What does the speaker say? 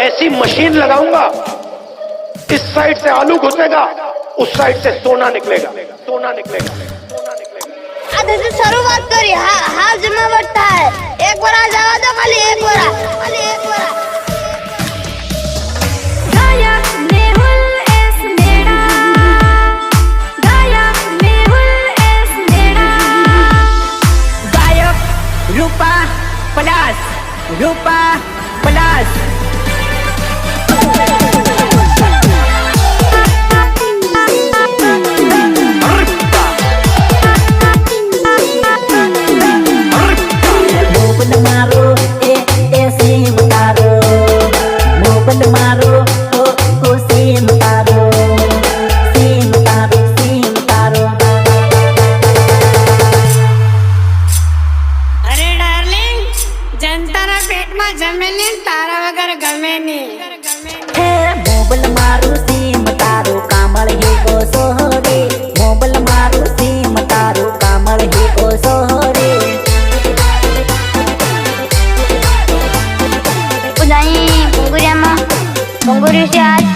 ऐसी मशीन लगाऊंगा, इस साइड से आलू घुसेगा, उस साइड से सोना निकलेगा, सोना निकलेगा, सोना निकलेगा। आधे से शुरुआत करी, हाँ जमा बढ़ता है। एक बार आ जाओ तो खाली एक बार। रूपा प्लस मोबाइल मारो सिम तारो, मोबाइल मारो सिम तारो, सिम तारो, सिम तारो। अरे डार्लिंग, जनताना पेटમાં જમેલી તારા વગર ગમે નહીં। હે મોબાઈલ મારો સિમ તારો, કામળ હે ઓ સોહરે, મોબાઈલ મારો સિમ તારો, કામળ હે ઓ સોહરે। ઉદાઈ ઘુંઘુરિયામાં ઘુંઘુરિયું છે આજ